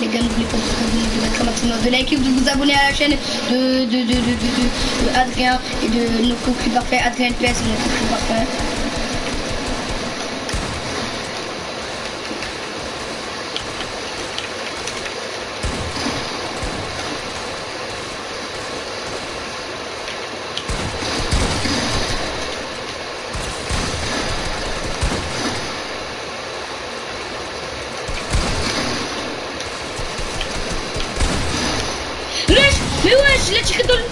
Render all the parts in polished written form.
Les gars, n'oubliez pas de vous abonner, de mettre un maximum de likes, de vous abonner à la chaîne de Adrien et de notre cocu parfait, Adrien PS, notre cocu parfait. Mais ouais, je l'ai tiré dans le...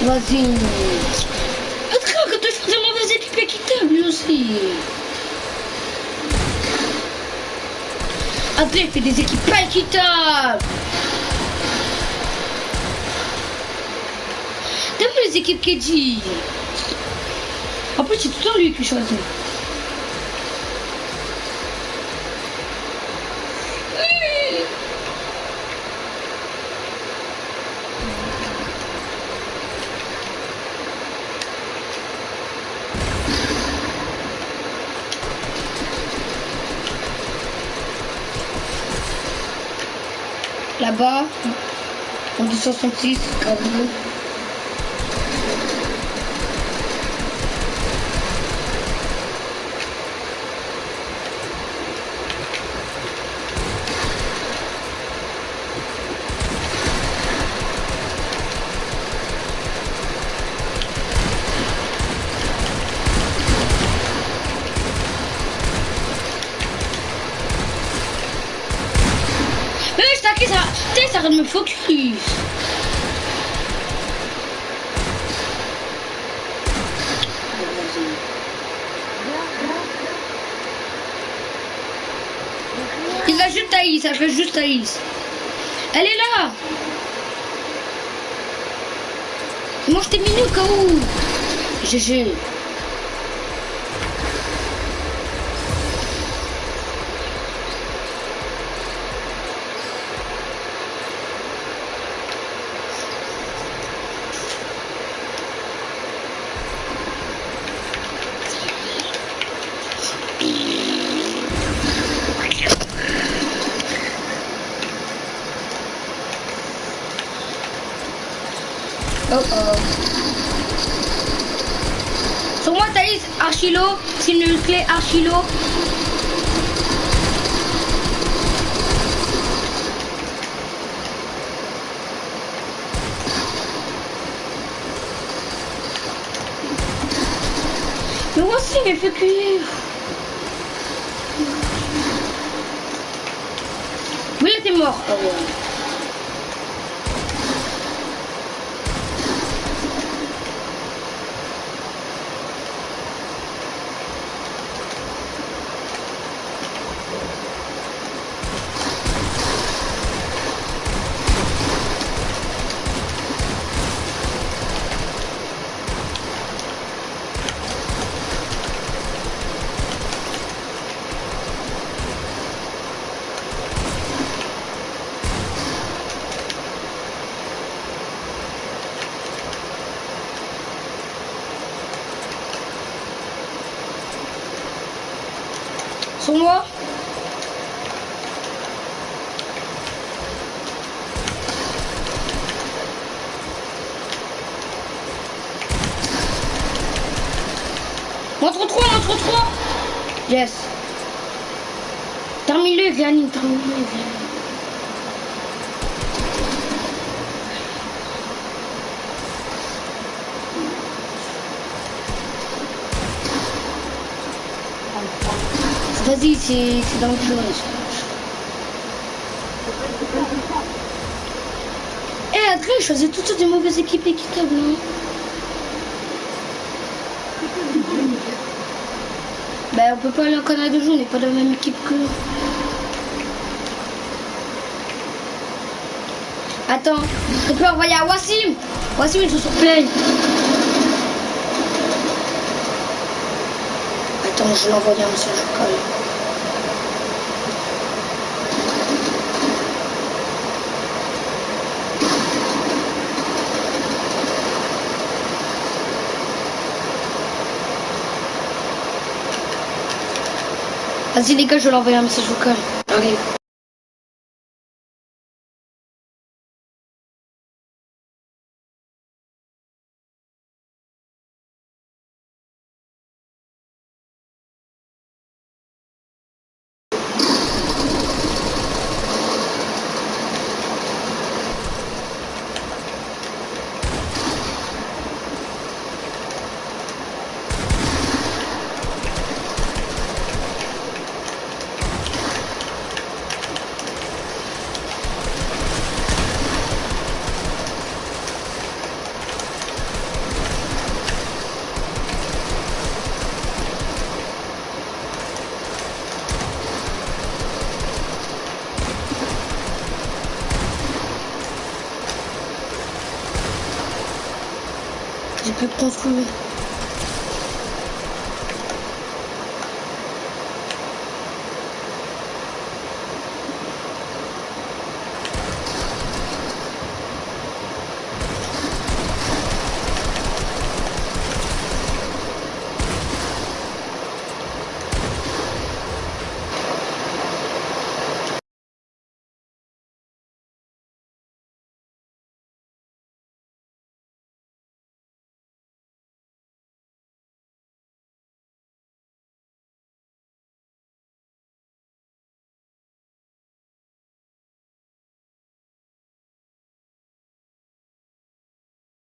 Vas-y. Adrien, quand tu fais des mauvaises équipes équitables, lui aussi. Adrien fait des équipes pas équitables. T'as vu les équipes qu'il dit? En plus, c'est tout le temps lui qui choisit. Là-bas, en 266, comme vous. Ça arrête de me focus. Il a juste Thaïs, ça fait juste Thaïs. Elle est là. Moi je t'ai mis au cas où. GG. Oh oh. Sur moi Thaïs, Archilo, c'est une clé Archilo. Mais moi aussi il fait cuire. Oui, il était mort. Oh, ouais. Sur moi. Montre 3, montre 3. Yes. Termine-le, Vianney, termine-le, Vianney. Vas-y, c'est dangereux. Eh, Adrien, je faisais toutes des mauvaises équipes équitables. Hein. Ben, on peut pas aller en Canada de jeu, on n'est pas dans la même équipe que. Attends, on peut envoyer à Wassim. Wassim, ils sont sur play. Attends, je vais l'envoyer un message vocal. Vas-y les gars, je vais l'envoyer un message vocal. Allez. Je vais construire.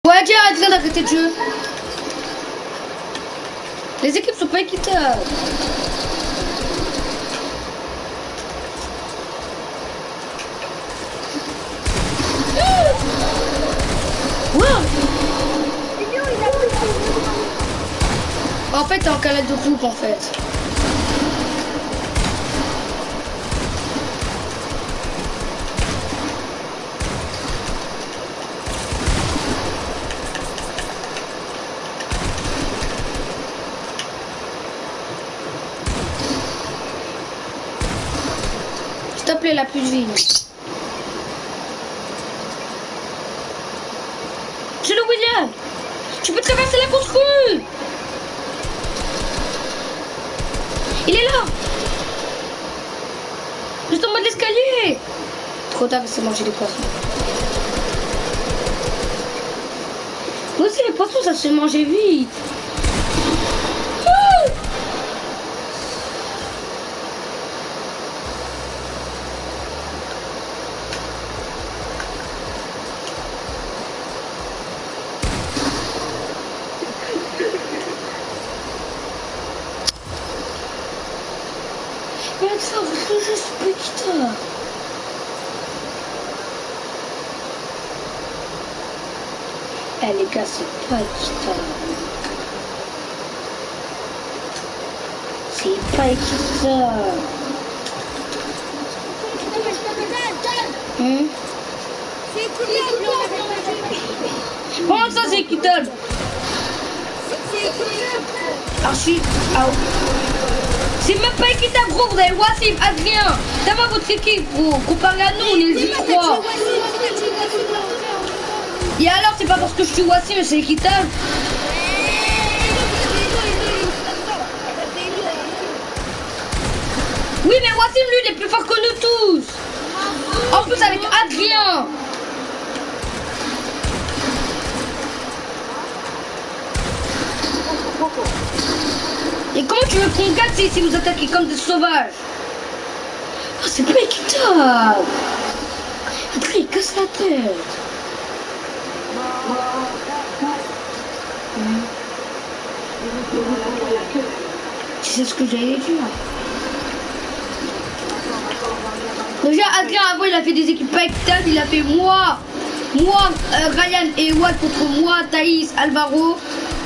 Ouais, tiens, arrête d'arrêter de jeu. Les équipes sont pas équitables. Wow. En fait, t'es en calette de coupe en fait. S'il te plaît, la plus de vie. C'est le William. Tu peux traverser la construction. Il est là. Juste en bas de l'escalier. Trop tard, c'est manger des poissons. Moi aussi, les poissons, ça se fait manger vite. Regarde ça, votre jeu, c'est pas équitable. Eh les gars, c'est pas équitable. C'est pas équitable. C'est équitable. Comment ça, c'est équitable? C'est équitable. Archie, c'est même pas équitable, gros. Vous avez Wassim, Adrien. Ça va votre équipe, gros. Comparé à nous, on est les 3. Et alors, c'est pas parce que je suis Wassim, mais c'est équitable. Oui, mais Wassim, lui, il est plus fort que nous tous. En plus, avec Adrien. Et comment tu veux qu'on gagne si vous attaquez comme des sauvages? Oh, c'est pas équitable. Après, il casse la tête. Tu sais ce que j'allais dire? Déjà, Adrien, avant, il a fait des équipes pas équitables. Il a fait moi, Ryan et Watt contre moi, Thaïs, Alvaro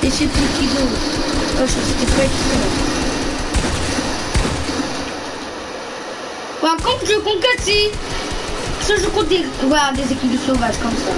et je sais plus qui d'autre. Oh, c'était pas équitable. Par contre, je conquête si. Ça, je compte des, voilà, des équipes de sauvages comme ça.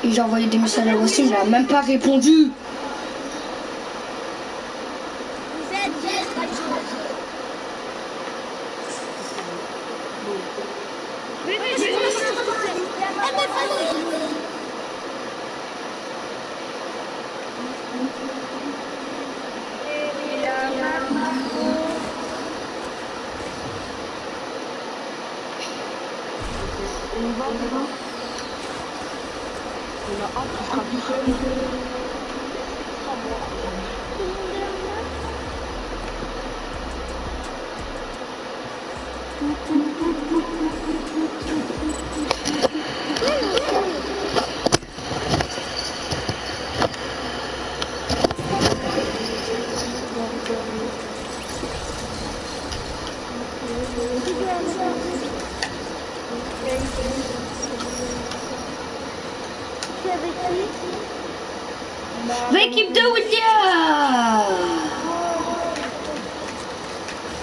Et j'ai envoyé des messages à Wassim, il n'a même pas répondu. L'équipe de William.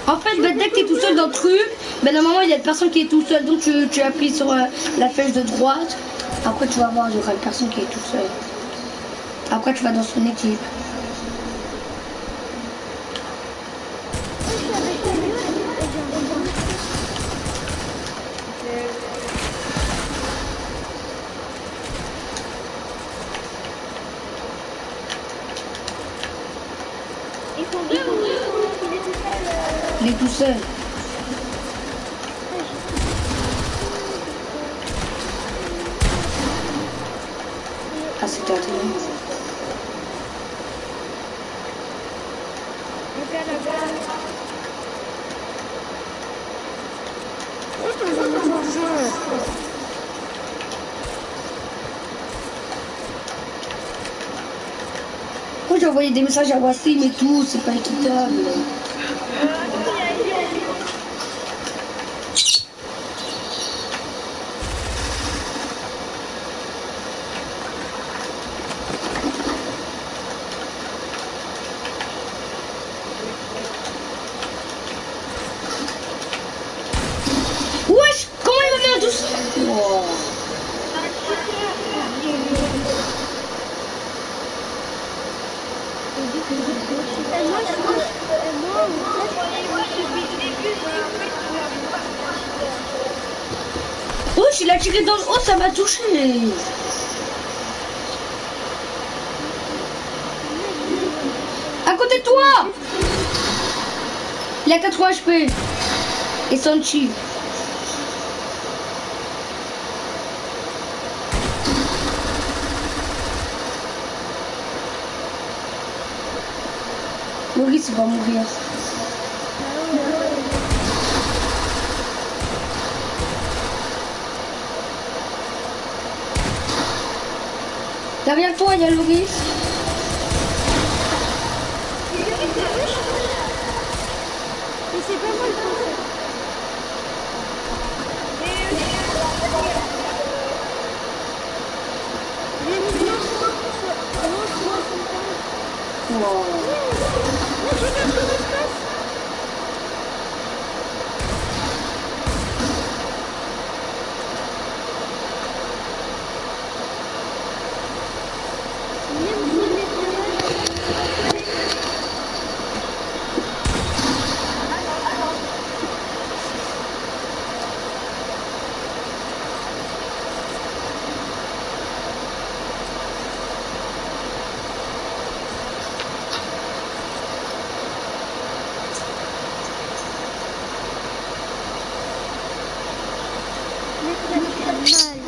En fait, bah, dès que tu es tout seul dans le truc, bah, normalement il y a une personne qui est tout seul, donc tu appuies sur la flèche de droite. Après tu vas voir, il y aura une personne qui est tout seul. Après tu vas dans son équipe. Il est tout seul. Ah, c'était un téléphone. Moi j'ai envoyé des messages à Wassim et tout, c'est pas équitable. Wesh, comment il m'a mis un douce? Oh. Wesh, il a tiré dans le haut, ça m'a touché. À côté de toi. Il a 80 HP. Et son chi. Maurice va mourir. Derrière toi, il y a Loris. Mais c'est pas moi le français.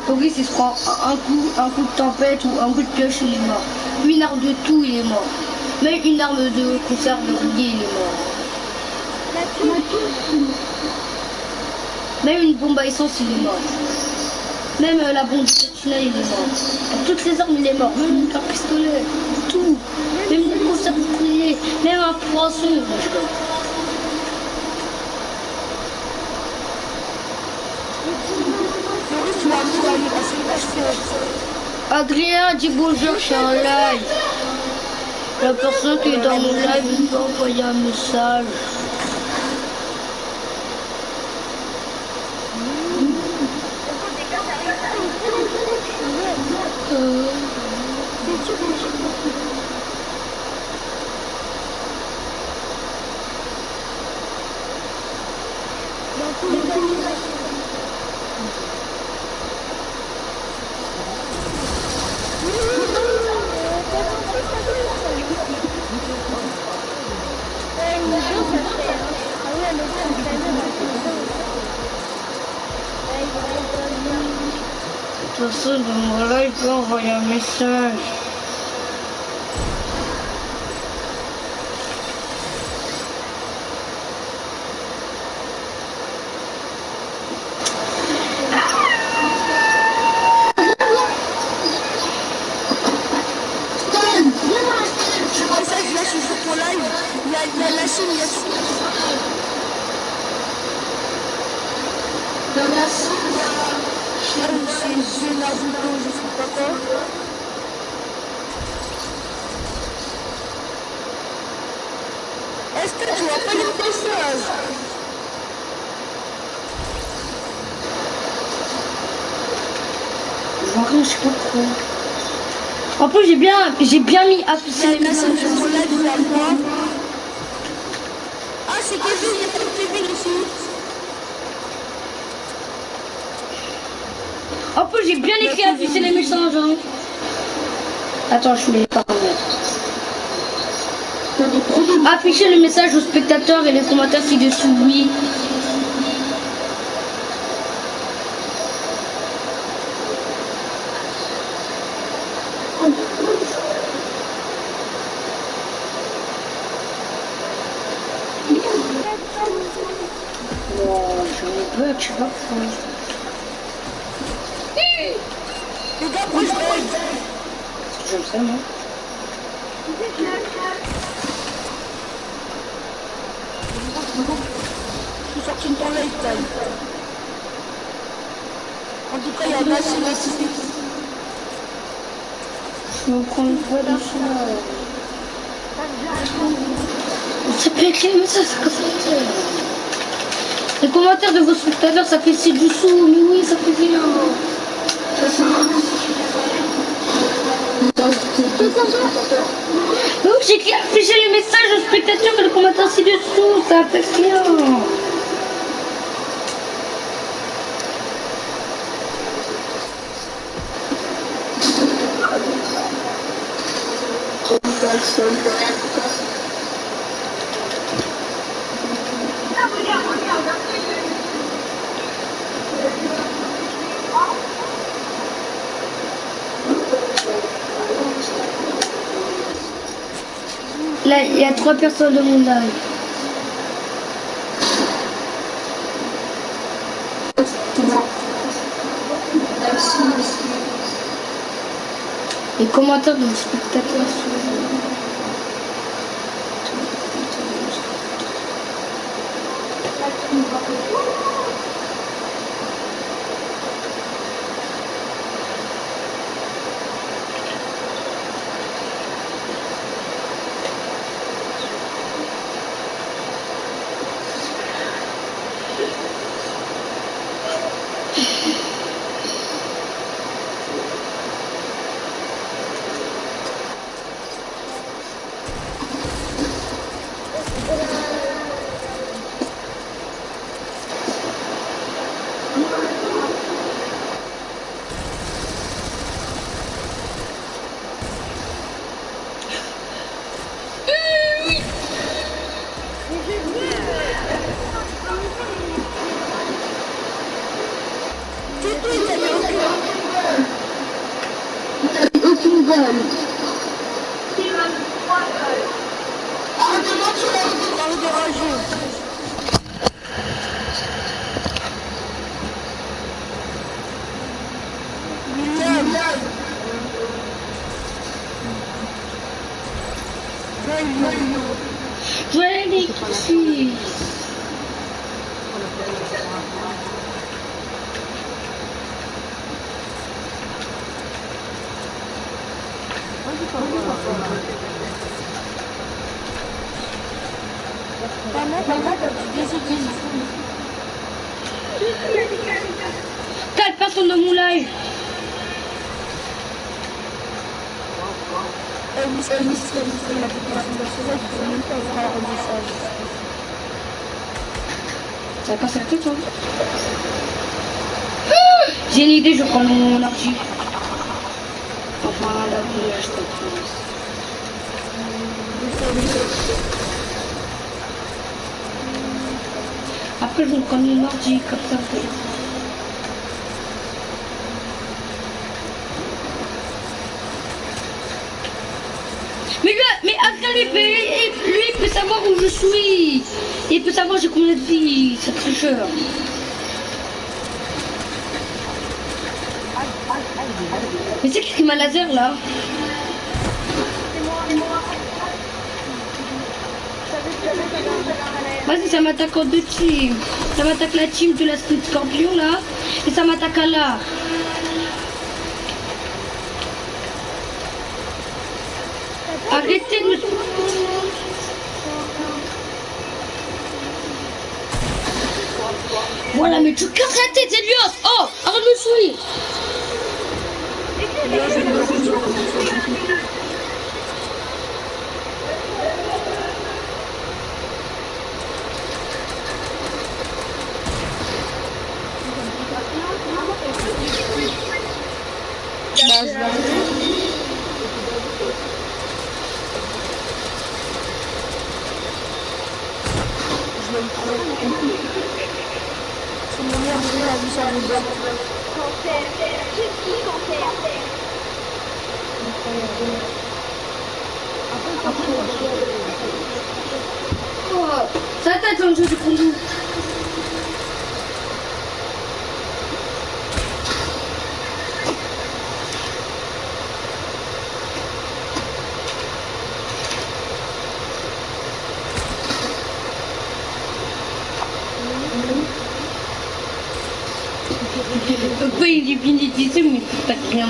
Loris il se prend un coup de tempête ou un coup de pioche, il est mort. Une arme de tout, il est mort. Même une arme de conserve de rouillé, il est mort. Même une bombe à essence, il est mort. Même la bombe de tunnel, il est mort. Toutes les armes, il est mort. Même un pistolet, tout. Même une conserve de rouillé, même un poisson. Adrien, dis bonjour, je suis en live. La personne qui est dans mon live, il peut envoyer un message. De toute façon, dans mon live, il peut envoyer un message. Est-ce que tu vois pas les messages? Je vois rien, je sais pas pourquoi. En plus, j'ai bien mis afficher les messages. Ah, c'est Kevin, il y a pas de Kevin ici. En plus, j'ai bien écrit afficher les messages. Hein. Attends, je mets les paramètres. Afficher le message aux spectateurs et les commentaires ci-dessous, oui. Je sais pas pourquoi. Les gars, moi je vais. Je le sais, moi. Je suis sorti de ton lifetime. En tout cas, il y a Nassim ici. Je vais prendre une fois dans ça. C'est pas écrit le message, c'est comme ça. Les commentaires de vos spectateurs, ça fait 6 du sous, mais oui, ça fait bien. Donc j'ai écrit afficher les messages aux spectateurs et les commentaires ci-dessous, ça fait bien. Là, il y a 3 personnes de mon live. Les commentaires de vos spectateurs sont... Joël est ici. 4 personnes dans mon live. Ça passe à tout toi. J'ai une idée, je prends mon ordi. Enfin, là, je sais pas. Après, je vais prendre mon ordi comme ça. Mais lui, il peut savoir où je suis. Il peut savoir j'ai combien de vie, c'est tricheur. Mais c'est qui m'a laser là? Vas-y, ça m'attaque en 2 teams. Ça m'attaque la team de la Split Scorpion là. Et ça m'attaque à là. Arrêtez de me... Voilà, mais tu casses la tête, Elios. Oh, arrête de me suivre. Oh, ça tête un jeu de combo. Pourquoi il est bénédicé mais il pas rien.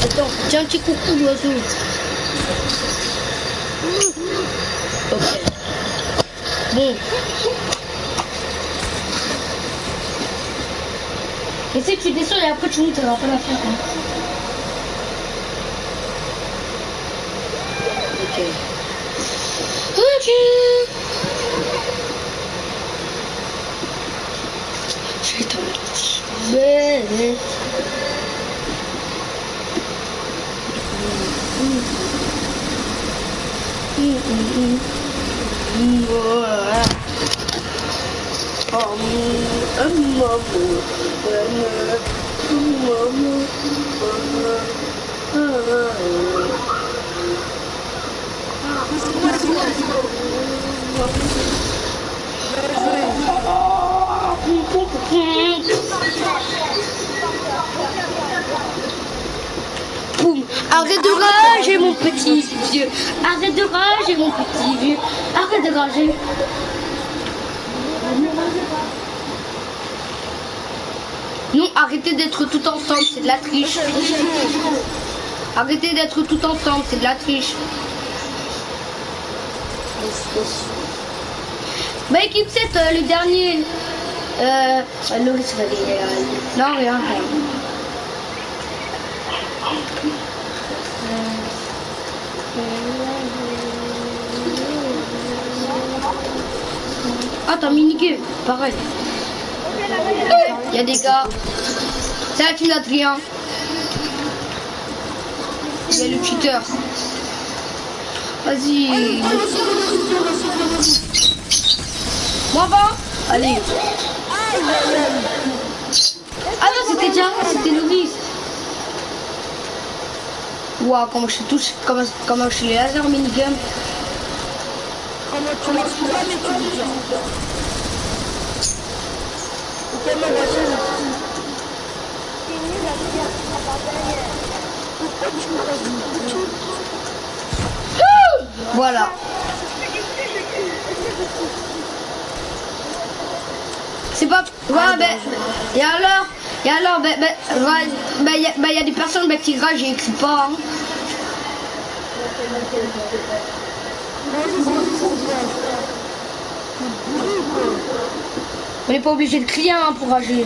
Attends, tiens un petit coucou l'oiseau. Ok. Bon. Et si tu descends et après tu montes, ça va pas la faire. Hein. Ok. Ok. Je vais tomber. Ouais. Boum. Arrête de rager mon petit vieux. Arrête de rager mon petit vieux. Arrête de rager. Non, arrêtez d'être tout ensemble, c'est de la triche. Arrêtez d'être tout ensemble, c'est de la triche. Bah équipe 7, le dernier. Loris va gagner. Non, rien. Ah, t'as mini-game, pareil. Il y a des gars. C'est la team d'Adrien. Il y a le cheater. Vas-y. Moi va. Allez. Ah non, c'était déjà. C'était Loris. Waouh, comment je touche. Comment je suis les lasers minigame. Voilà. C'est pas... Ouais, ben... Et alors, il y a des personnes qui ragent et écrivent pas. Hein. On n'est pas obligé de crier hein, pour agir.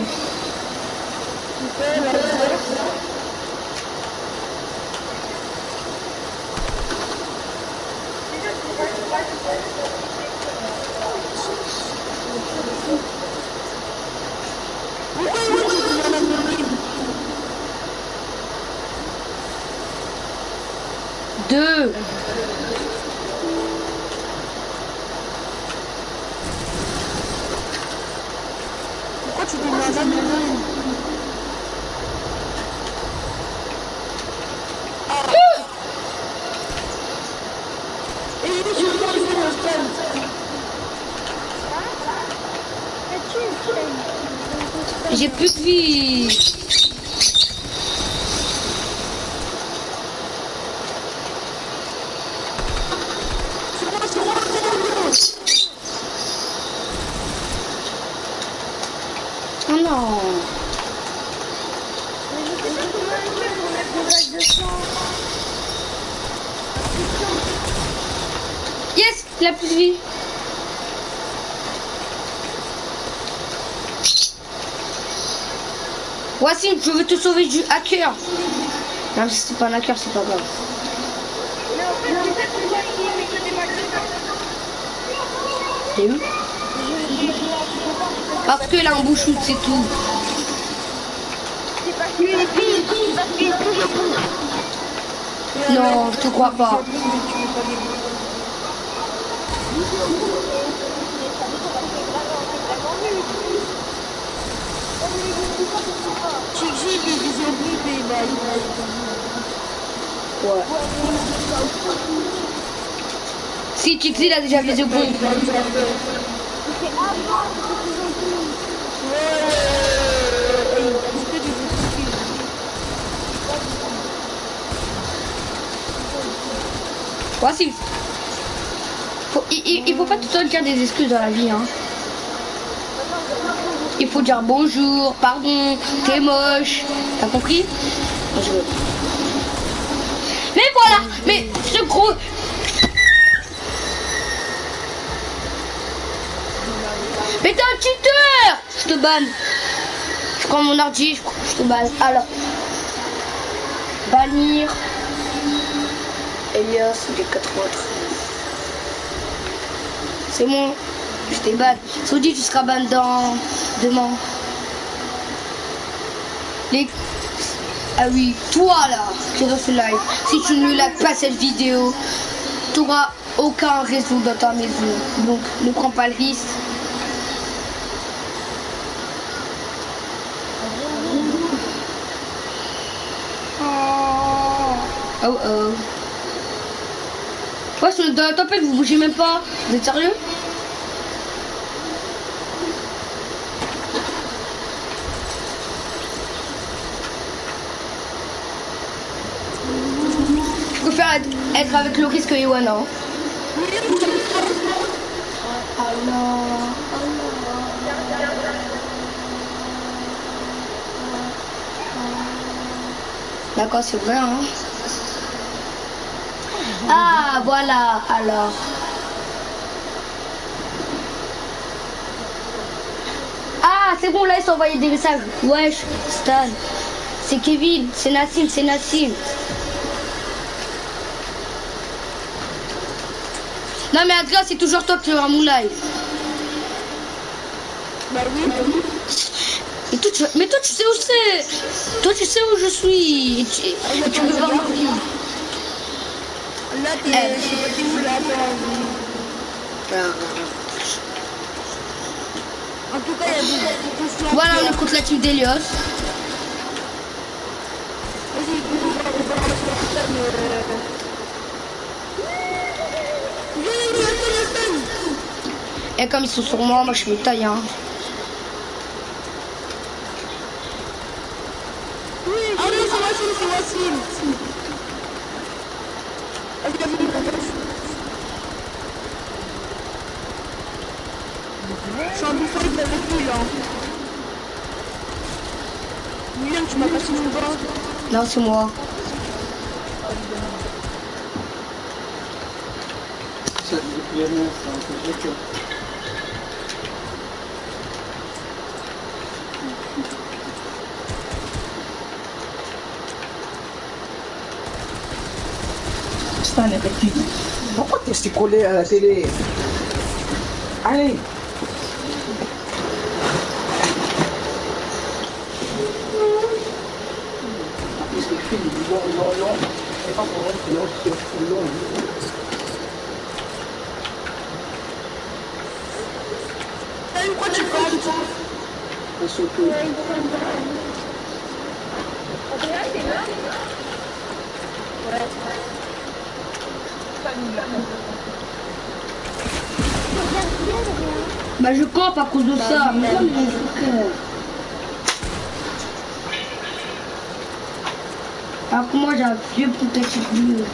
Deux. Pourquoi tu demandes à me J'ai plus de vie. Oh non. Yes, il a plus de vie. Voici, je veux te sauver du hacker. Même si c'est pas un hacker, c'est pas grave. T'es où? Parce que là en bouche c'est tout. Non, je te crois pas. Ouais. Si Tixi il a déjà visé au point. Voici. Il faut pas tout le temps dire des excuses dans la vie. Hein. Il faut dire bonjour, pardon, t'es moche. T'as compris? Mais voilà, mais ce gros... Mais t'es un cheater! Je te banne. Je prends mon ordi, je te banne. Alors. Bannir. Elias, des 4 autres. C'est bon. Je t'ai ban. Saudi, tu seras ban dans... demain. Les... Ah oui, toi là, qui est dans ce live. Si tu ne likes pas cette vidéo, tu n'auras aucun réseau dans ta maison. Donc, ne prends pas le risque. Oh oh. Ouais, dans la tempête, vous bougez même pas. Vous êtes sérieux? Je préfère être avec le risque Ewana. D'accord, c'est vrai, hein. Ah, voilà, alors. Ah, c'est bon, là, ils sont envoyés des messages. Wesh, Stan. C'est Kevin, c'est Nassim, c'est Nassim. Non, mais Adrien, c'est toujours toi qui as mon live. Bah oui. Mais toi, tu sais où c'est. Toi, tu sais où je suis. Et tu peux voir ma vie. Là, t'es où là? En tout cas, il y a des questions. Voilà, on écoute la team d'Elios. Et comme ils sont sur moi, je me taille. Hein. Ah oui, c'est Wassim. Je suis en bouffon avec lui là. William, tu m'as passé mon bras. Non, c'est moi. Stan, effectivement. Pourquoi tu es collé à la télé? Allez. Pourquoi tu parles? Bah je campe à cause de ça. Mais non, mais frère. Alors que moi j'ai un vieux protecteur bleu.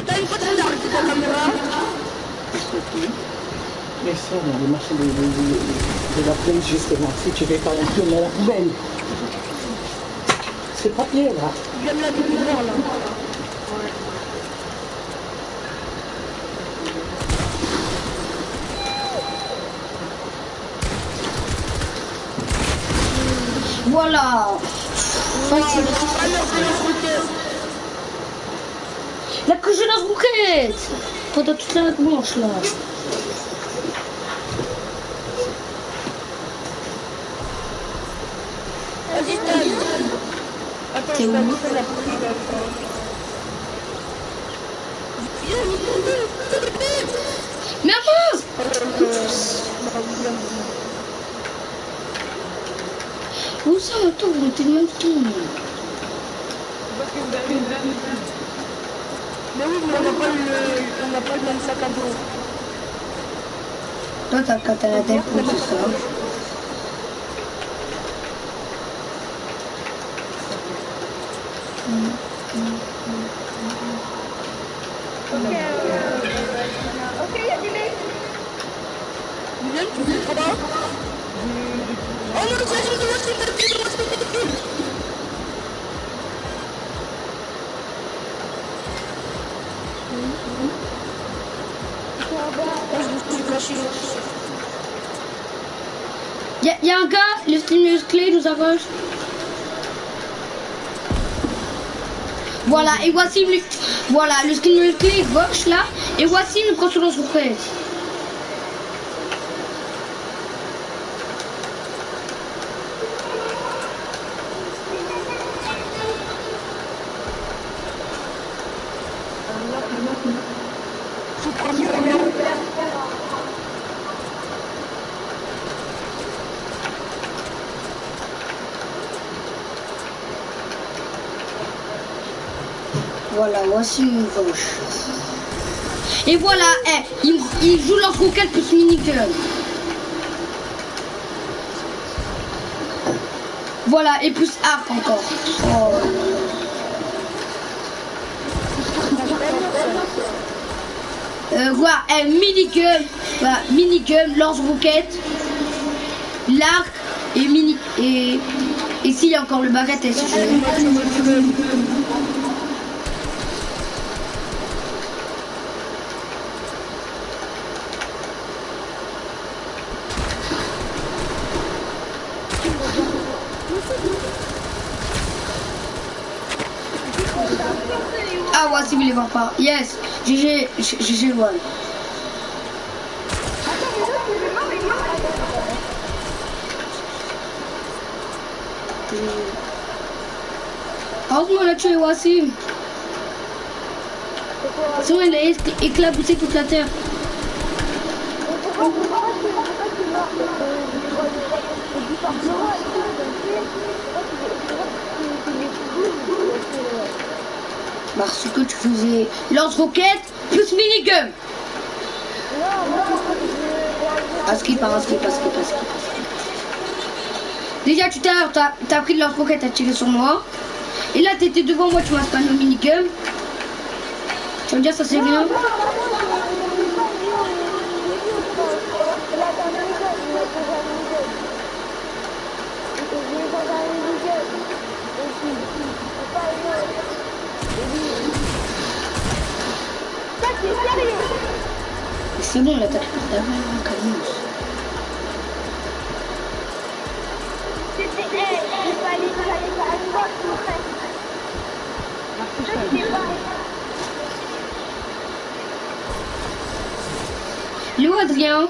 T'as une fois d'arrêter ta caméra? Mais ça, dans les machins de la plaine, justement, si tu veux pas l'imprimer à la poubelle. C'est papier, là. J'aime la lumière là. Voilà. Facile. La que je lance-roquette. Quand t'as toute la blanche là. Vas-y, attends, C'est où? Mais avance. Où ça, attends, vous mettez le même ton. Mais oui, mais on n'a pas le même sac à dos. Toi, t'as le catalatel pour c'est ça. Liliane, tu fais quoi? Oh non, c'est Y a un gars, le style musclé nous approche. Voilà, et voici le... Voilà, le skin musclé gauche là. Et voici le prend sur son frère. Voilà, voici une gauche. Et voilà, il joue lance-roquette plus minigun. Voilà, et plus arc encore. Oh. Voilà, minigun, voilà, minigun, lance-roquette, l'arc et mini et ici il y a encore le baguette et si Ah, voici, il les voit pas. Yes, GG, one. Heureusement, on a tué Wassim. Sinon, il a éclaboussé toute la terre. Parce que tu faisais lance-roquette plus minigun. Déjà tout à l'heure, t'as pris le lance-roquette, t'as tiré sur moi. Et là, t'étais devant moi, tu m'as spamé au minigun. Tu vas me dire ça c'est bien. C'est bon, l'attaque derrière, calme. Il est où Adrien?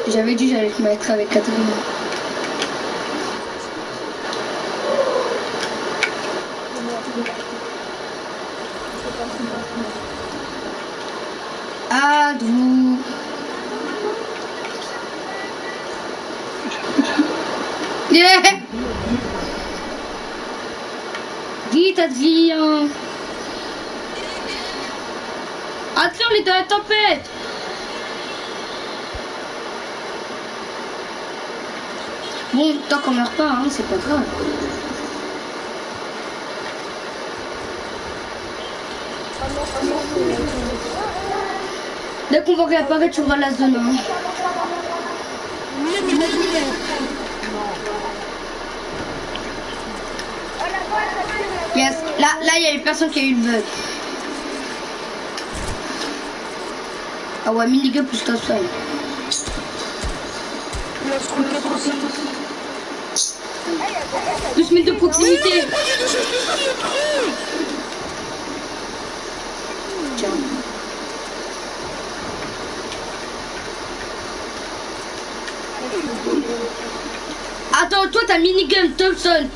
J'avais dit j'allais te mettre avec Adrien. Adrou. Yeah. Vite Adrien. Adrien, on est dans la tempête. Bon, tant qu'on meurt pas, hein, c'est pas grave. Dès qu'on va réapparaître, tu auras la zone. Hein. Yes, là, il y a une personne qui a eu une bug. Ah ouais, minigun plus top seul. Plus mine de proximité. Tiens. Attends, toi t'as minigun, Thompson.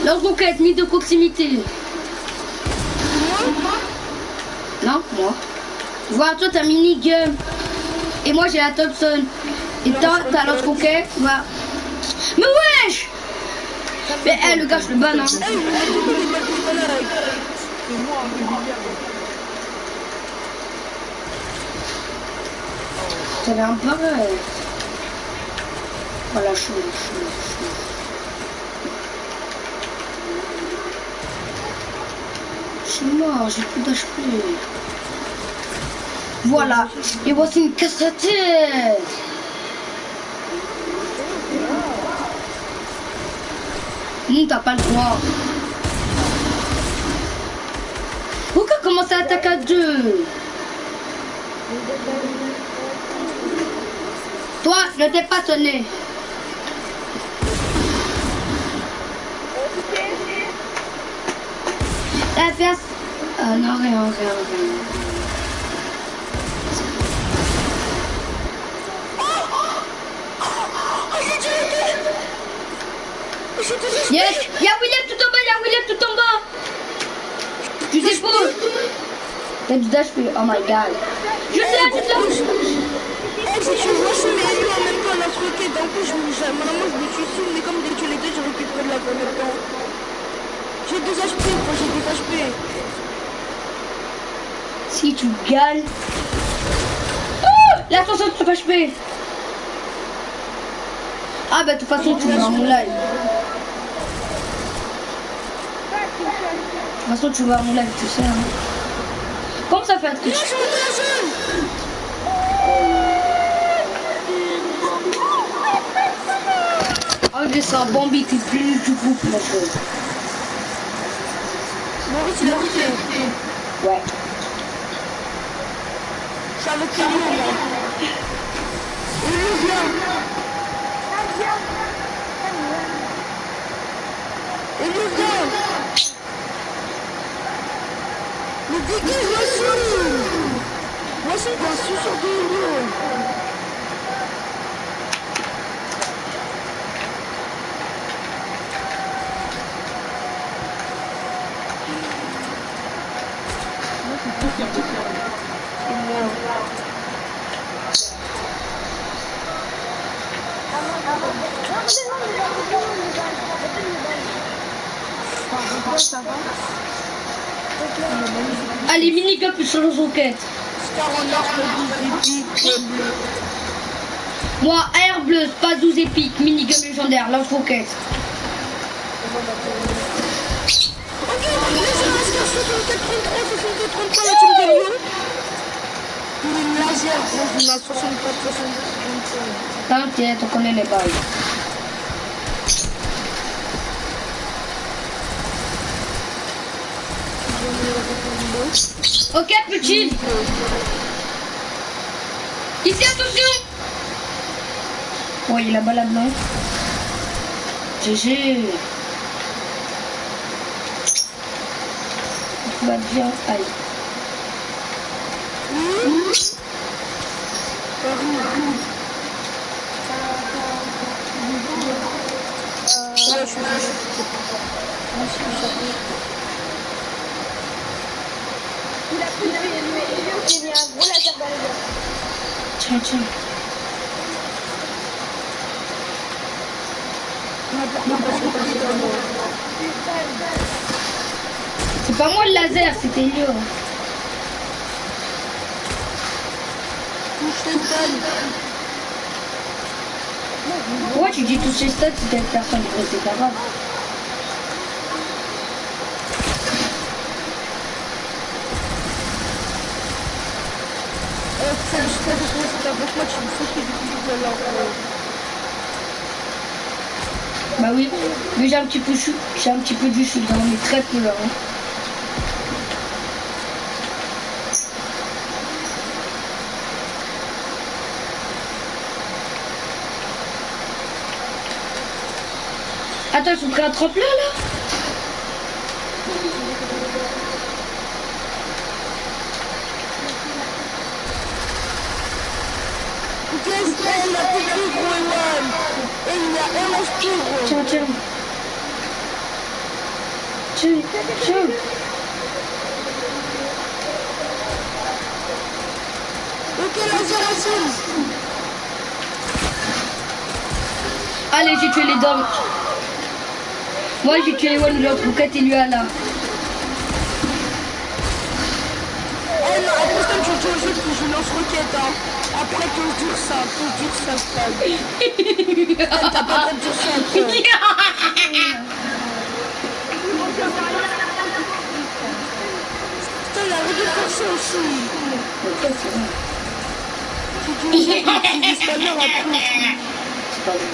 Lance-roquette, mine de proximité. Non, moi. Voilà, toi t'as minigun. Et moi j'ai la Thompson. Et t'as lance-roquette. Voilà. Mais wesh! Mais le gars, je le banne, hein. T'avais un pareil. Voilà, chaud. Je suis mort, j'ai plus d'HP. Voilà, et voici une casse à tête. Non, t'as pas le droit. Pourquoi commencer à attaquer à deux? Toi, ne t'es pas sonné. La fesse. Ah non, rien. Yes, il y a William tout en bas, Tu sais pas. T'as du dash, oh my god. Je sais, tu te Si tu vois, je mets lui en même temps la roquette. En plus, normalement, je me suis ici, mais comme dès que tu les deux, j'ai récupéré de la en même temps. J'ai 2 HP, moi j'ai 2 HP. Si tu gagnes. Oh, la 69 HP. Ah bah de toute façon tu vas à mon live. De toute façon tu vas à mon live, tu sais. Hein. Comment ça fait un truc? Ah mais c'est un Bambi qui est plus du groupe mon frère. Maurice il a quitté. Ouais. Ça veut dire là. Il est bien. Il est bien. Mais dégage, voici bien sûr sur 2 euros. Allez, mini-cup sur le roquette. Moi, air bleu, pas 12 épiques, mini-gun légendaire, lance-roquette. T'inquiète, on connaît les balles. Ok, petit. Ici, attention. Ouais, il a balade blanche. GG. Tu vas bien. Aïe. Il a pris lui, j'ai mis un gros laser dans les gars. Tiens, tiens. C'est pas moi le laser, c'était Léo. Pourquoi tu dis tous ces stats si t'as personne? C'est pas grave. Bah oui, mais j'ai un petit peu chou, j'ai un petit peu du chou, mais très peu là. Hein. Attends, ils sont prêts à tremplin là? Tiens, tiens. Tiens, tiens. Ok, laser. Allez, j'ai tué les dames. Moi, j'ai tué les one de l'autre roquette et lui à là. Eh non, après ça, tu joues au jeu que je lance roquette, hein. Après, tu dure ça, T'as pas de dur ça après. Putain, il a arrêté de faire ça aussi. C'est pas vrai.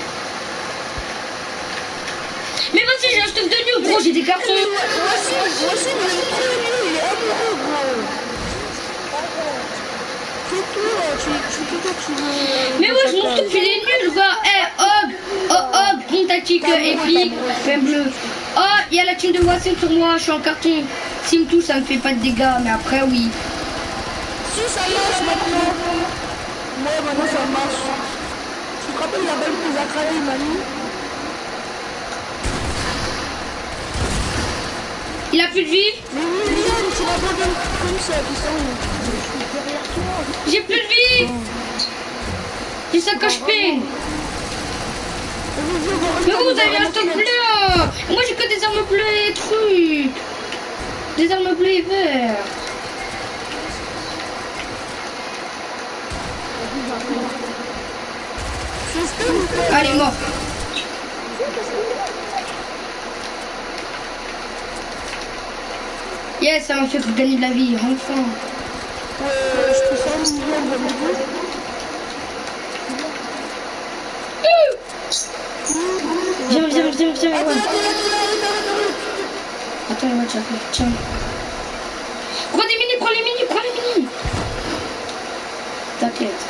Mais vas-y, j'ai un stock de nude, gros, j'ai des cartons. Voici, il est trop nul, il est amoureux, gros. Tu veux... Mais ouais, mon stuff il est nul, va. Oh, une tactique épique, fin bleu. Oh, il y a la team de Wassim sur moi, je suis en carton. S'il me touche, ça me fait pas de dégâts, mais après, oui. Si, ça marche maintenant. Ouais, maintenant ça marche. Tu te rappelles la balle que vous a cramé, Manu? Il a plus de vie. Mais William, tu m'abandonnes comme ça, ils sont... J'ai plus de vie. C'est ça que je fais. Mais vous avez un stock bleu. Moi j'ai que des armes bleues et trucs. Des armes bleues et verts. Allez, mort. Yes, ça m'a fait gagner de la vie, enfin. Je te sens une million de minutes. Viens, ouais. Attends, ouais, tiens. Prends les mini. T'inquiète.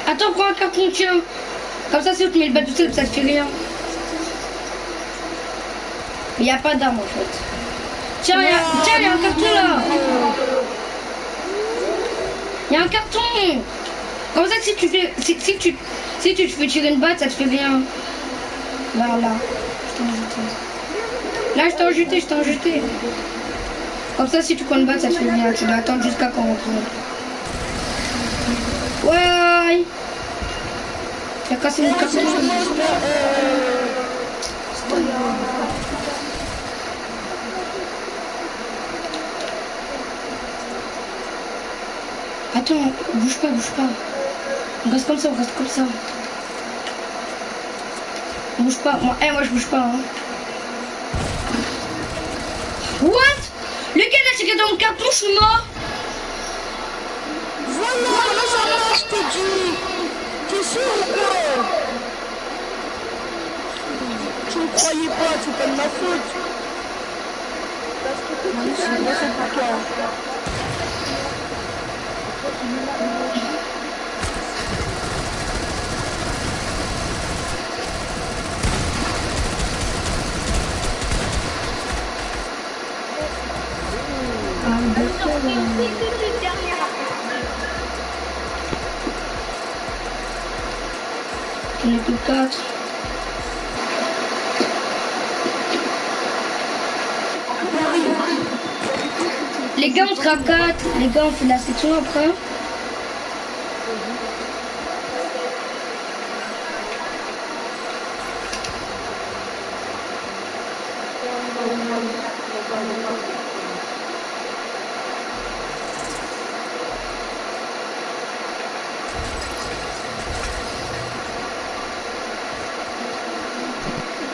Attends, prends un carton, tiens. Comme ça, si tu mets le bas du sol, ça te fait rien. Il n'y a pas d'arme en fait. Tiens, il y a un carton là. Il y a un carton. Comme ça, si tu te fais tirer une batte, ça te fait rien. Là. Je t'ai rejeté. Comme ça, si tu prends une batte, ça te fait rien. Tu dois attendre jusqu'à quand on retourne. Ouais. Il a cassé une carton. Attends, bouge pas. On reste comme ça. Bouge pas. Moi je bouge pas. Hein. What? Le gars là, c'est que dans le carton, je suis mort. c'est pas de ma faute. Non, c'est de ma faute pour toi. On est plus que 4. Les gars, on sera 4. Les gars, on fait la section après.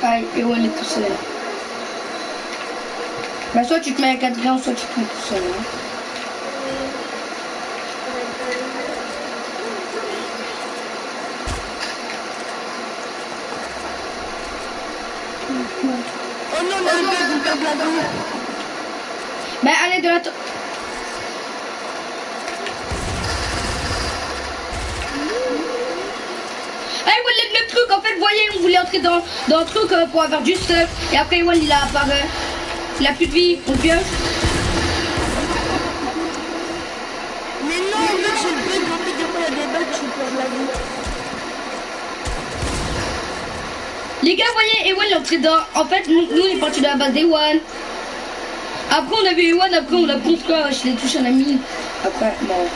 Aïe, et on est tout seul. Bah, soit tu te mets avec Adrien, soit tu te mets tout seul. Hein. Oh non, on a un bug, on perd la vie. Bah, allez, de la... Le truc, en fait, vous voyez, on voulait entrer dans un truc pour avoir du stuff. Et après, Ewan, il a apparu. Il a plus de vie, on pioche. Mais non, en fait, j'ai le bug. En fait, des fois, il y a des bugs, je perds la vie. Les gars, vous voyez, Ewan, il est entré dans... En fait, nous, on est parti de la base d'Ewan. Après, on a vu Ewan, après, on a construit, je l'ai touché à la mine. Après, bon...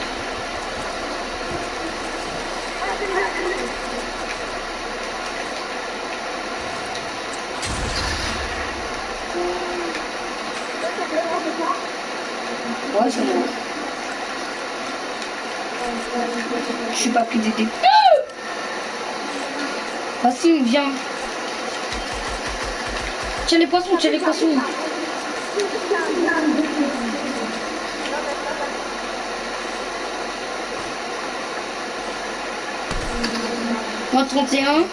Ouais, c'est bon. Je suis pas pris d'aider. Vas-y, viens. Tiens les poissons, tiens les poissons. Moi 31.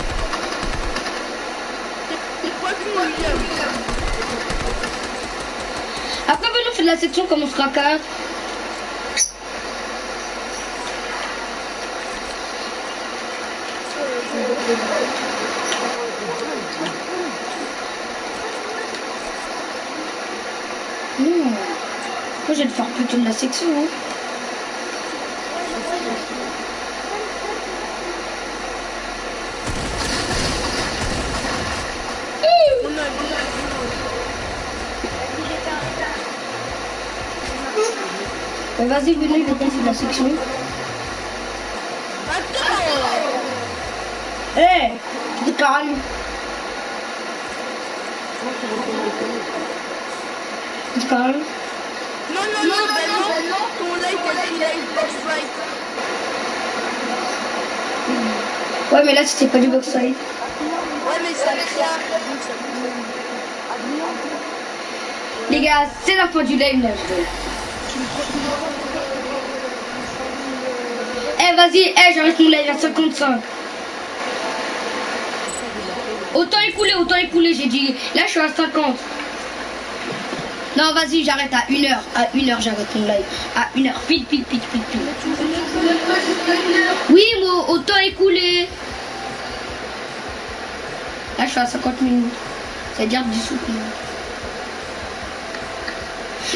Après, venons, on fait de la section comme on sera 4. Moi, je vais te faire plutôt de la section. Hein. Vas-y, venez, je vais passer de la section. Hé, hey, tu te calmes. Tu te calmes. Non, ton live a pris live box fight. Ouais, mais là, c'était pas du box fight. Ouais, mais ça créa. Les gars, c'est la fin du live, là, je veux. Eh, vas-y, j'arrête mon live à 55. Autant écoulé, j'ai dit. Là, je suis à 50. Non, vas-y, j'arrête à 1h. À 1h, j'arrête mon live. À 1h, pile. Oui, moi, autant écoulé. Là, je suis à 50 minutes. C'est-à-dire 10 minutes.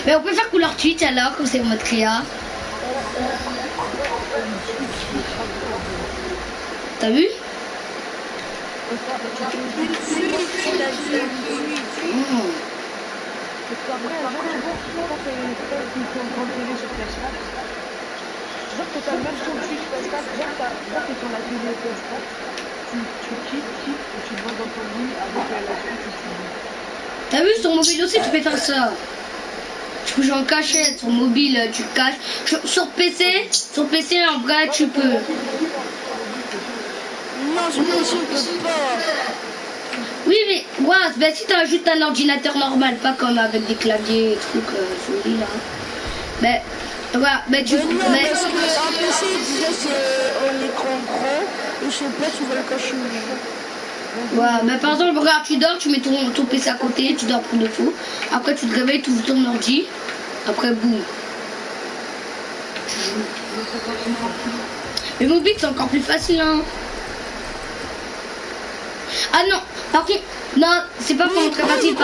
Mais on peut faire couleur Twitch alors, comme c'est en mode créa. T'as vu? T'as vu, sur mobile aussi tu peux faire ça. Tu peux jouer en cachette, sur mobile tu te caches. Sur PC en vrai tu peux. Non, je peux pas. Oui mais ouais, ben, si t'as juste un ordinateur normal, pas comme avec des claviers et trucs souris là. Mais voilà, mais tu non, parce que un PC déjà c'est un écran grand et je sais pas tu vas le cacher où. Ouais, mais par exemple, regarde, tu dors, tu mets ton PC à côté, tu dors pour de faux. Après, tu te réveilles, tu ouvres ton ordi. Après, boum. Tu joues. Mais mobile, c'est encore plus facile, hein. Ah non, par contre, non, c'est pas vraiment très facile.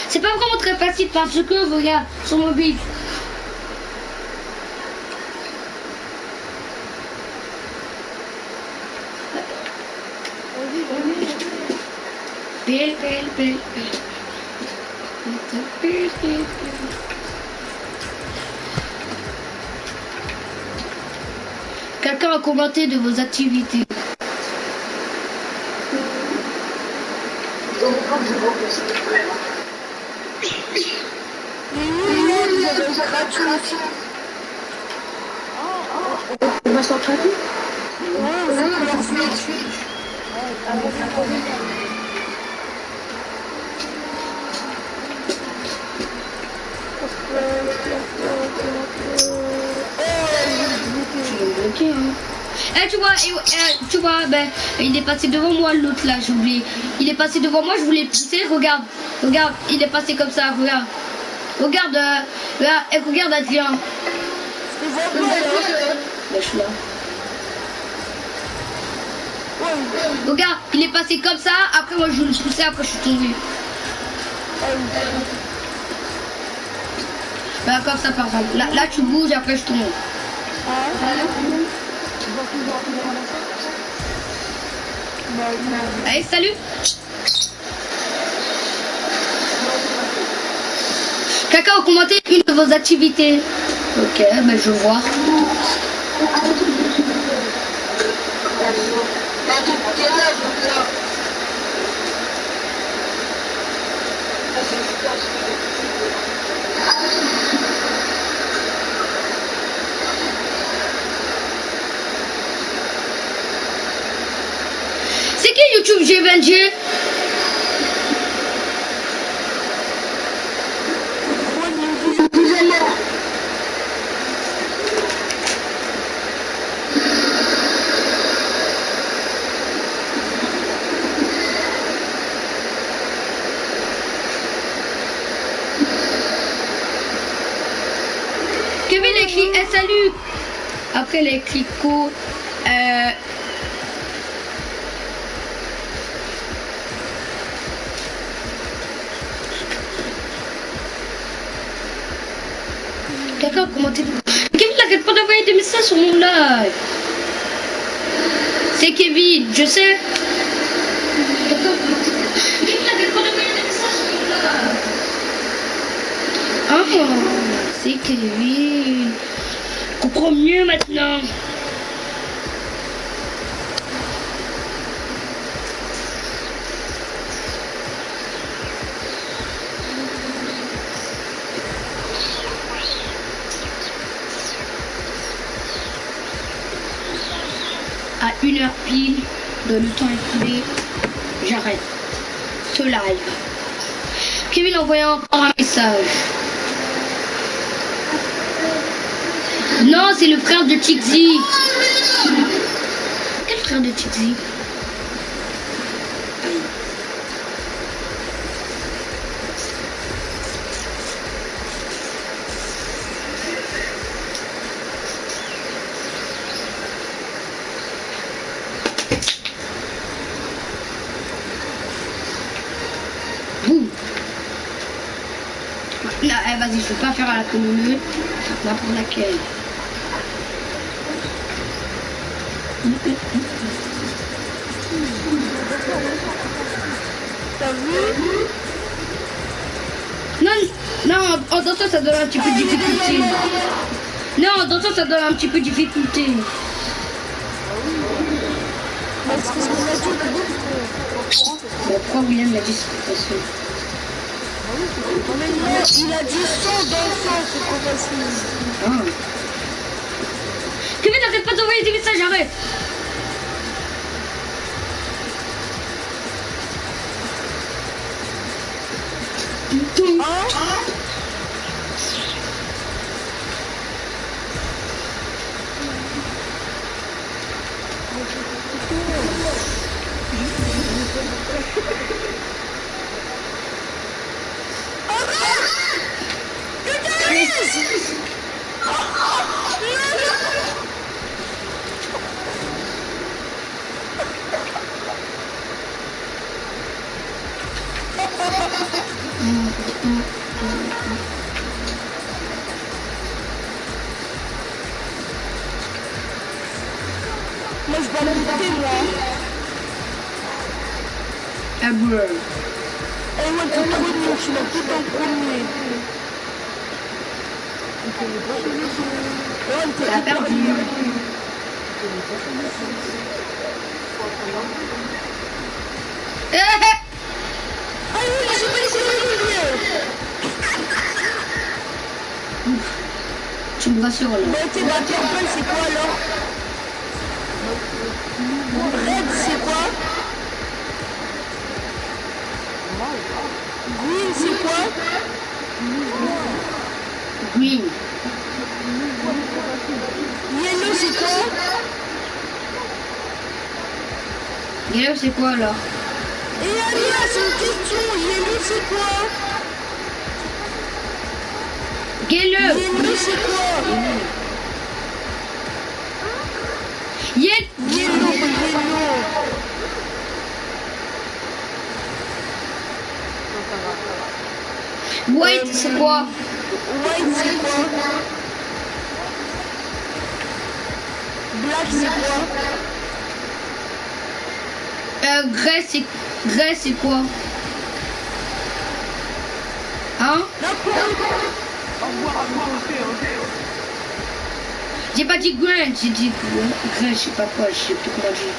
C'est pas vraiment très facile parce que, regarde, sur mobile. Belle. Quelqu'un a commenté de vos activités. On va s'entraîner. Ok, hein. Eh, tu vois, ben, il est passé devant moi, l'autre là, j'ai oublié. Il est passé devant moi, je voulais pousser, regarde, il est passé comme ça, regarde. Regarde, regarde Adrien. Ben, je suis là. Regarde, il est passé comme ça, après moi je le poussais, après je suis tombé. Ben, comme ça par exemple. Là tu bouges, après je tombe. Allez, salut. Quelqu'un a commenté une de vos activités. Ok, ben je vois. C'est qui YouTube G20G? Kevin écrit salut. Après les clicots. Quelqu'un a commenté. Kevin n'arrête pas d'envoyer des messages sur mon live. C'est Kevin, je sais. Kevin n'arrête pas d'envoyer des messages sur mon live. Oh, c'est Kevin. Je comprends mieux maintenant. À 1h pile de le temps écoulé, j'arrête ce live. Kevin a envoyé encore un message. Non, c'est le frère de Tixi. Quel frère de Tixi? Boum. Là, vas-y, je peux pas faire à la commune. Là pour laquelle. T'as vu? Non, en dansant ça donne un petit peu de difficulté. Non, en dansant ça donne un petit peu de difficulté. Parce que ce qu'on a dit, Pourquoi William l'a dit c'est facile? mais non, il a dit sans dansant, c'est trop facile. Ah. Kevin, n'arrête pas d'envoyer des messages, arrête. je dois monter, moi. Ah bon. Eh ouais, t'es trop nul, tu m'as tout en premier. Ouais, t'es T'as hyper perdu. nul. Eh, Ah oui, j'ai pas laissé évoluer. tu me rassures là. Bah, t'es ma purple, c'est quoi alors? Red, c'est quoi? Green, c'est quoi? Green. Yellow, c'est quoi? Yellow, c'est quoi alors? Et Alia, c'est une question. Yellow, c'est quoi? Yellow. Yellow, c'est quoi? Yellow. Yellow, yellow. White, c'est quoi? White, c'est quoi? Black, c'est quoi? Grey, c'est quoi? Hein? J'ai pas dit grey, j'ai dit grey, je sais pas quoi, je sais plus comment dire.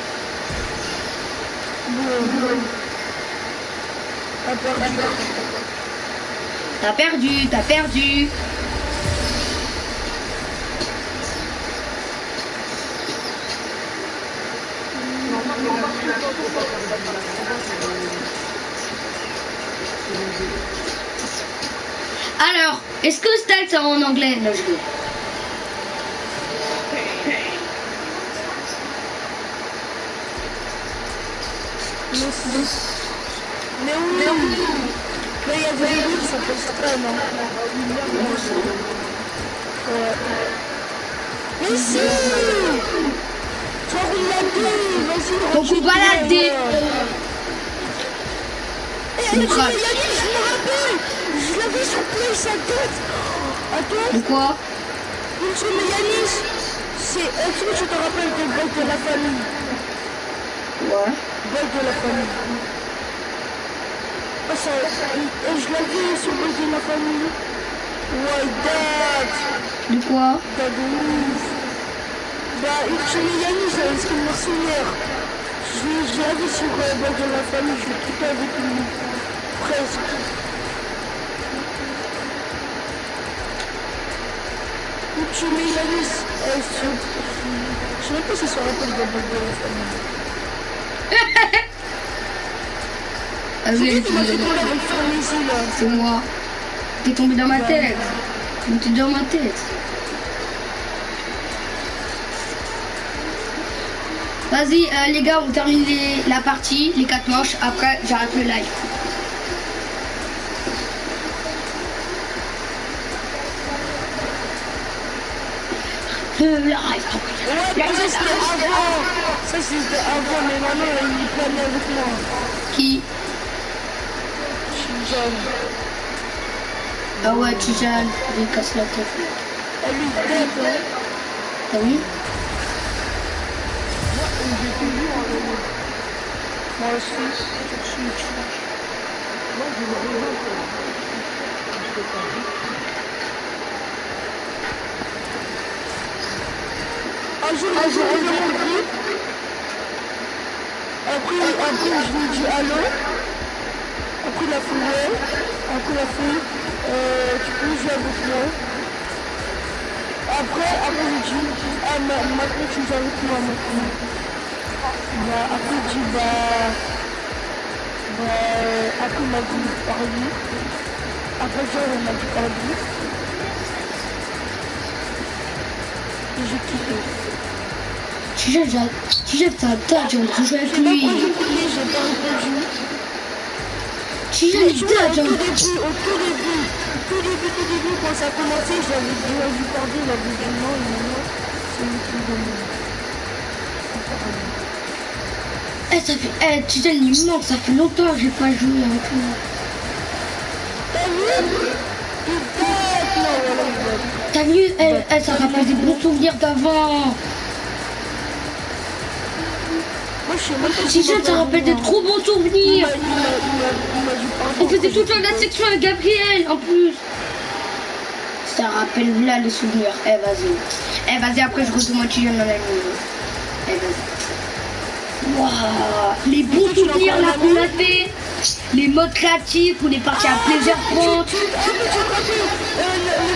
T'as perdu, t'as perdu. Alors, est-ce que style c'est en anglais? Là, je veux. Mais où? Là, il y a des livres, ça peut se faire, non? Ouais. Mais si! Genre une ladée, vas-y, Donc on va la dé. Eh, Une craque. je me rappelle! Je l'avais sur Play, sa tête! Attends, De quoi? Ultimate Yanis, c'est... Est-ce que tu te rappelles de Bug de la famille? Ouais. Bug de la famille. Ah, ça... je l'avais sur Bug de la famille. Ouais, date! De quoi? Date de ouf! Bah, Ultimate Yanis, c'est un skin mercenaire. Je l'avais sur Bug de la famille, je l'ai quitté avec lui. Presque. Ultimate Yanis, je sais même pas si ça rappelle de Bug de la famille. Ah oui, Tu m'as fait tomber avec Frénésie, là. c'est moi. T'es tombé dans ma tête. T'es dans ma tête. Vas-y, les gars, on termine la partie, les 4 manches. Après, j'arrête le live. Le live. Ouais, ça c'était avant. Ça c'était avant, mais maintenant il est pas bien avec moi. Qui? Tijane. Ah ouais, Tijane, il casse la tête. Elle lui tête, hein. T'as vu? Moi aussi. Un jour, je reviens mon groupe. Après, je lui dis allô. Après, il a fait ouais. Après, il a fait tu peux jouer avec moi. Après, je dis ah, maintenant tu joues avec moi maintenant. Bah, après, je dis après, il m'a dit parler. Après, genre, il m'a dit parler. Et j'ai quitté. Tijane, t'as un tas, j'ai envie de jouer avec lui. J'ai pas répondu. Tijane, il t'a, j'ai envie Au tout début, quand ça a commencé, j'avais dit pardon, il avait dit non, et maintenant, c'est lui qui demande. Eh, ça fait... Eh, Tijane, il manque, ça fait longtemps que j'ai pas joué avec lui. T'as vu? Il date, non, voilà, il date. T'as vu, ça rappelle des bons souvenirs d'avant. Moi, je sais même pas Si ça rappelle des trop bons souvenirs. Il m'a dit pardon. On faisait tout le temps la section avec Gabriel en plus. Ça rappelle là les souvenirs. Eh vas-y. Eh vas-y, après je retourne moi tu viens dans la maison. Eh vas-y. Waouh, les bons souvenirs là qu'on a fait. Les modes créatifs, on est parti à plaisir prendre. Tu te rappelles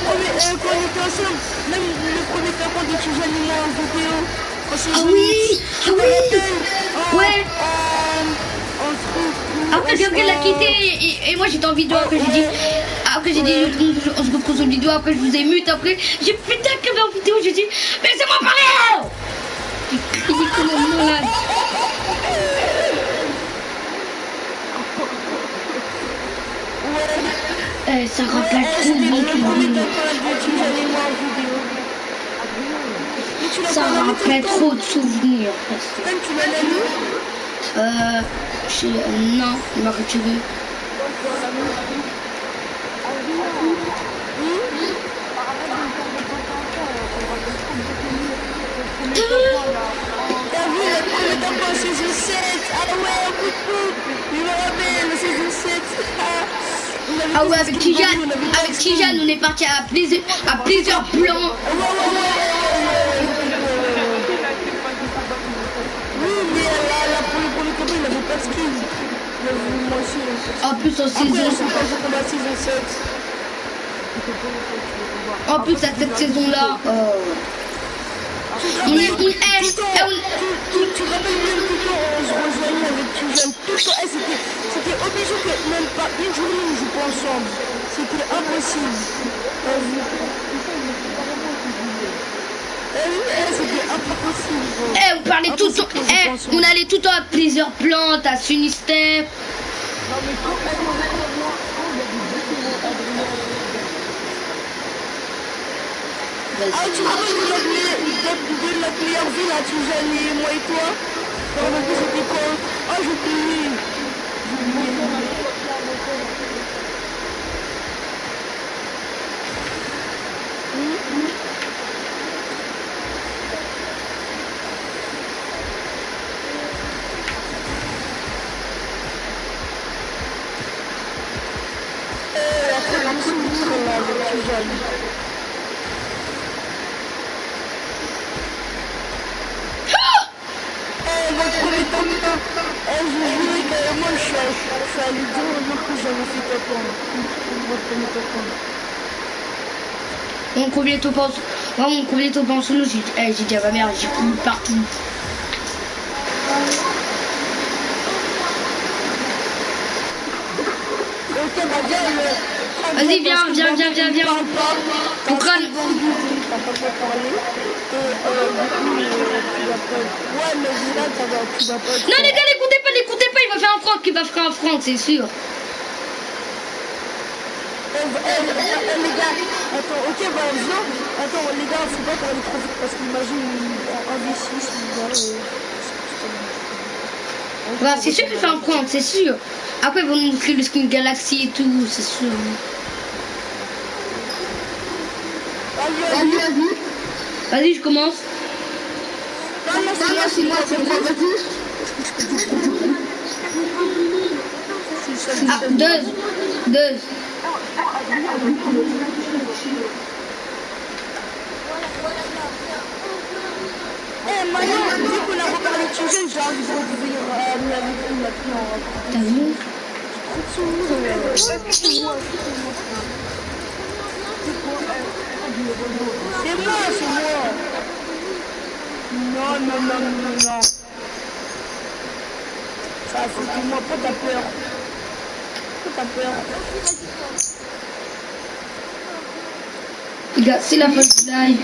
quand on était ensemble, même le premier temps de tu animé en vidéo. Ah oui, ah oui. Ouais. Après Gabriel a quitté et moi j'étais en vidéo. Après j'ai dit on se retrouve en vidéo. Après je vous ai mute. Après j'ai putain que en vidéo. J'ai dit mais c'est moi parler. J'ai crié comme un malade. Ça rappelle trop de bons souvenirs. Ça rappelle trop de souvenirs. Non, il m'a retiré. T'as vu le premier temps en saison 7? Ah ouais, coucou. Je me rappelle, la saison 7. Ah ouais, avec Tijane, on est parti à plusieurs plans. Oui, mais là, pour le premier combat, il n'avait pas de skin. Moi aussi. En plus, en saison. En plus, à cette saison-là. Tu te rappelles même que quand on se rejoignait avec Tijane, tout le temps, c'était obligé que même pas une journée on joue pas ensemble. C'était impossible. C'était impossible. On parlait tout le temps. On allait tout le temps à plusieurs plantes, à Sunistep. Ah, tu te rappelles de la meilleure ville à Tijane et moi et toi? C'était quoi? Ah, j'ai oublié. Mon premier top en solo, j'ai dit à ma mère, j'ai couru partout. Vas-y, viens. On crâne. Non les gars, l'écoutez pas, il va faire un franc, c'est sûr. Les gars, attends, ok, bah viens. Attends, les gars, faut pas parler trop vite parce qu'imagine un V6, Bah, c'est sûr qu'il fait un franc, c'est sûr. Après, ils vont nous montrer le skin Galaxy et tout, c'est sûr. Vas-y, je commence. Non, c'est moi, vas-y. Ah, deux. Eh, Manon, vu qu'on a reparlé de Tijane, j'ai envie de revenir avec vous maintenant. T'as vu? C'est moi. Non. Ça, c'est moi, pas ta peur. Les gars, c'est la fin du live.